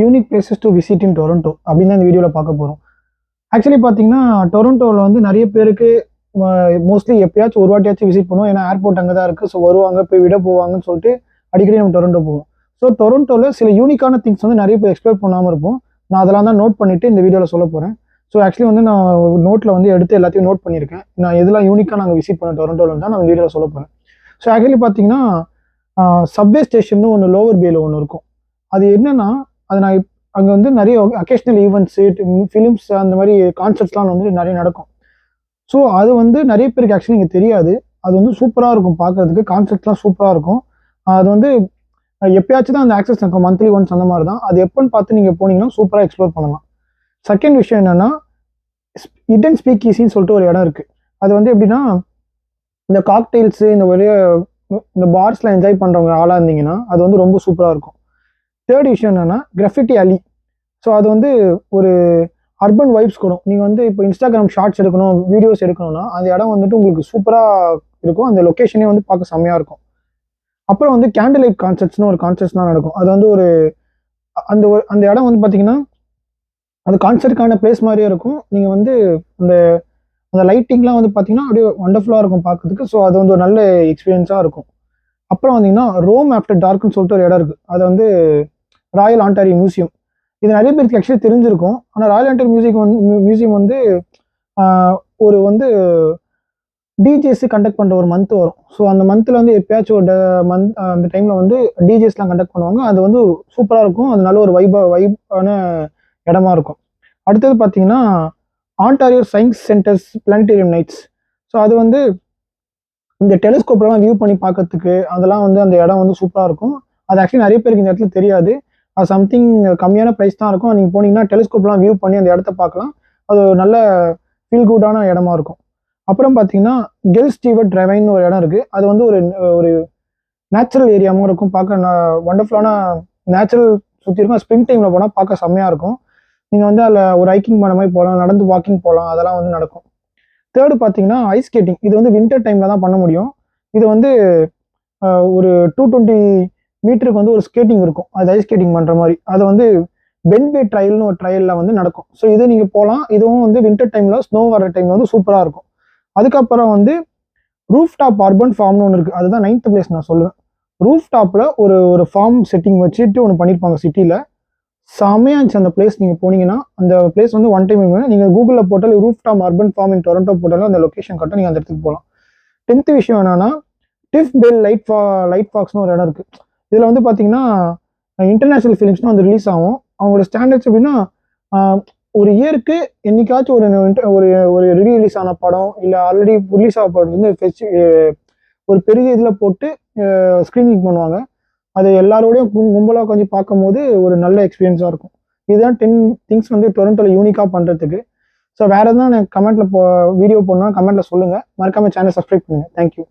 Unique places to visit in Toronto அப்படின்னு தான் இந்த வீடியோவில் பார்க்க போகிறோம். ஆக்சுவலி பார்த்தீங்கன்னா டொரண்டோவில் வந்து நிறைய பேருக்கு மோஸ்ட்லி எப்பயாச்சும் ஒரு வாட்டியாச்சும் விசிட் பண்ணுவோம். ஏன்னா ஏர்போர்ட் அங்கே தான் இருக்குது. ஸோ வருவாங்க, போய் விட போவாங்கன்னு சொல்லிட்டு அடிக்கடி நம்ம டொரண்டோ போவோம். ஸோ டொரண்டோவில் சில யூனிக்கான திங்ஸ் வந்து நிறைய பேர் எக்ஸ்ப்ளோர் பண்ணாமல் இருப்போம். நான் அதெல்லாம் தான் நோட் பண்ணிவிட்டு இந்த வீடியோவில் சொல்ல போகிறேன். ஸோ ஆக்சுவலி வந்து நான் நோட்டில் வந்து எடுத்து எல்லாத்தையும் நோட் பண்ணியிருக்கேன். நான் எதெல்லாம் யூனிக்காக நாங்கள் விசிட் பண்ண டொரண்டோவில் தான் நான் வீடியோவில் சொல்ல போகிறேன். ஸோ ஆக்சுவலி பார்த்தீங்கன்னா சப்வே ஸ்டேஷன் ஒன்று லோவர் பேல ஒன்று இருக்கும். அது என்னன்னா, அது நான் அங்கே வந்து நிறைய அக்கேஷனல் ஈவெண்ட்ஸு, ஃபிலிம்ஸ் அந்த மாதிரி கான்சர்ட்ஸ்லாம் வந்து நிறைய நடக்கும். ஸோ அது வந்து நிறைய பேருக்கு ஆக்சுவலி இங்கே தெரியாது. அது வந்து சூப்பராக இருக்கும் பார்க்குறதுக்கு. கான்செப்ட்லாம் சூப்பராக இருக்கும். அது வந்து எப்பயாச்சும் தான் அந்த ஆக்சஸ் இருக்கும், மந்த்லி ஒன்ஸ் அந்த மாதிரி தான். அது எப்போன்னு பார்த்து நீங்கள் போனீங்கன்னா சூப்பராக எக்ஸ்ப்ளோர் பண்ணலாம். செகண்ட் விஷயம் என்னென்னா, இடன் ஸ்பீக் ஈஸின்னு சொல்லிட்டு ஒரு இடம் இருக்குது. அது வந்து எப்படின்னா, இந்த காக்டெயில்ஸு இந்த பார்ஸ்லாம் என்ஜாய் பண்ணுறவங்க ஆளாக இருந்தீங்கன்னா அது வந்து ரொம்ப சூப்பராக இருக்கும். தேர்ட் விஷயம் என்னென்னா கிராஃபிட்டி அலி. ஸோ அது வந்து ஒரு அர்பன் வைப்ஸ் கொடுக்கும். நீங்கள் வந்து இப்போ இன்ஸ்டாகிராம் ஷார்ட்ஸ் எடுக்கணும், வீடியோஸ் எடுக்கணும்னா அந்த இடம் வந்துட்டு உங்களுக்கு சூப்பராக இருக்கும். அந்த லொக்கேஷனே வந்து பார்க்க செம்மையாக இருக்கும். அப்புறம் வந்து கேண்டில் லைட் கான்சர்ட்ஸ்னு ஒரு கான்சர்ட்ஸ்லாம் நடக்கும். அது வந்து ஒரு அந்த இடம் வந்து பார்த்தீங்கன்னா அது கான்சர்ட்டுக்கான பிளேஸ் மாதிரியே இருக்கும். நீங்கள் வந்து அந்த அந்த லைட்டிங்லாம் வந்து பார்த்தீங்கன்னா அப்படியே வண்டர்ஃபுல்லாக இருக்கும் பார்க்கறதுக்கு. ஸோ அது வந்து ஒரு நல்ல எக்ஸ்பீரியன்ஸாக இருக்கும். அப்புறம் வந்தீங்கன்னா ரோம் ஆஃப்டர் டார்க்னு சொல்லிட்டு ஒரு இடம் இருக்குது. அது வந்து ராயல் ஆண்டாரியோ மியூசியம். இது நிறைய பேருக்கு ஆக்சுவலி தெரிஞ்சிருக்கும். ஆனால் ராயல் ஆண்டாரியோ மியூசியம் வந்து ஒரு வந்து டிஜேஸ் கண்டக்ட் பண்ணுற ஒரு மந்த் வரும். ஸோ அந்த மந்தில் வந்து எப்பயாச்சும் ஒரு அந்த டைமில் வந்து டிஜேஸ்லாம் கண்டக்ட் பண்ணுவாங்க. அது வந்து சூப்பராக இருக்கும். அது நல்ல ஒரு வைப்பான இடமா இருக்கும். அடுத்தது பார்த்தீங்கன்னா Ontario science centres planetarium nights. So அது வந்து இந்த டெலிஸ்கோப்லாம் வியூ பண்ணி பார்க்கறதுக்கு அதெல்லாம் வந்து அந்த இடம் வந்து சூப்பராக இருக்கும். அது ஆக்சுவலி நிறைய பேருக்கு இந்த இடத்துல தெரியாது. அது சம்திங் கம்மியான ப்ரைஸ் தான் இருக்கும். நீங்கள் போனீங்கன்னா டெலிஸ்கோப்லாம் வியூ பண்ணி அந்த இடத்த பார்க்கலாம். அது ஒரு நல்ல ஃபீல் குட்டான இடமா இருக்கும். அப்புறம் பார்த்தீங்கன்னா கெல் ஸ்டீவர்ட் ரைவைன்னு ஒரு இடம் இருக்குது. அது வந்து ஒரு நேச்சுரல் ஏரியாவும் இருக்கும். பார்க்க வண்டர்ஃபுல்லான நேச்சுரல் சுற்றி இருக்கும். ஸ்ப்ரிங் டைமில் போனால் பார்க்க செம்மையாக இருக்கும். நீங்கள் வந்து அதில் ஒரு ஹைக்கிங் பண்ண மாதிரி போகலாம், நடந்து வாக்கிங் போகலாம், அதெல்லாம் வந்து நடக்கும். தேர்டு பார்த்தீங்கன்னா ஐஸ் ஸ்கேட்டிங். இது வந்து வின்டர் டைமில் தான் பண்ண முடியும். இது வந்து ஒரு 220 மீட்டருக்கு வந்து ஒரு ஸ்கேட்டிங் இருக்கும். அது ஐஸ் ஸ்கேட்டிங் பண்ணுற மாதிரி. அது வந்து பென்வே ட்ரையல்னு ஒரு ட்ரையலில் வந்து நடக்கும். ஸோ இது நீங்கள் போகலாம். இதுவும் வந்து வின்டர் டைமில் ஸ்னோ வர டைமில் வந்து சூப்பராக இருக்கும். அதுக்கப்புறம் வந்து ரூஃப் டாப் அர்பன் ஃபார்ம்னு ஒன்று இருக்குது. அதுதான் 9th பிளேஸ் நான் சொல்லுவேன். ரூஃப் டாப்பில் ஒரு ஃபார்ம் செட்டிங் வச்சுட்டு ஒன்று பண்ணியிருப்பாங்க சிட்டியில். செம்மையாக இருந்துச்சு அந்த பிளேஸ். நீங்கள் போனீங்கன்னா அந்த பிளேஸ் வந்து ஒன் டைம் நீங்கள் கூகுளில் போட்டால் roof top urban farm in Toronto போட்டாலும் அந்த லொக்கேஷன் கட்ட நீங்கள் அந்த இடத்துக்கு போகலாம். 10th விஷயம் என்னன்னா டிஃப் பெல் லைட் ஃபாக்ஸ்னு ஒரு இடம் இருக்குது. இதில் வந்து பார்த்தீங்கன்னா இன்டர்நேஷ்னல் ஃபிலிம்ஸ்னு வந்து ரிலீஸ் ஆகும். அவங்களோட ஸ்டாண்டர்ட்ஸ் எப்படின்னா ஒரு இயருக்கு என்னைக்காச்சும் ஒரு ரிலீஸ் ஆன படம் இல்லை ஆல்ரெடி ரிலீஸ் ஆன படம் வந்து ஒரு பெரிய இதில் போட்டு ஸ்க்ரீனிங் பண்ணுவாங்க. அது எல்லாரோடையும் கும்பலாக கொஞ்சம் பார்க்கும் போது ஒரு நல்ல எக்ஸ்பீரியன்ஸாக இருக்கும். இதுதான் 10 திங்ஸ் வந்து டொரண்டோவில் யூனிக்காக பண்ணுறதுக்கு. ஸோ வேறு எதுனா நான் கமெண்ட்டில் வீடியோ போடணும்னா கமெண்ட்டில் சொல்லுங்கள். மறக்காமல் சேனல் சப்ஸ்கிரைப் பண்ணுங்கள். தேங்க்யூ.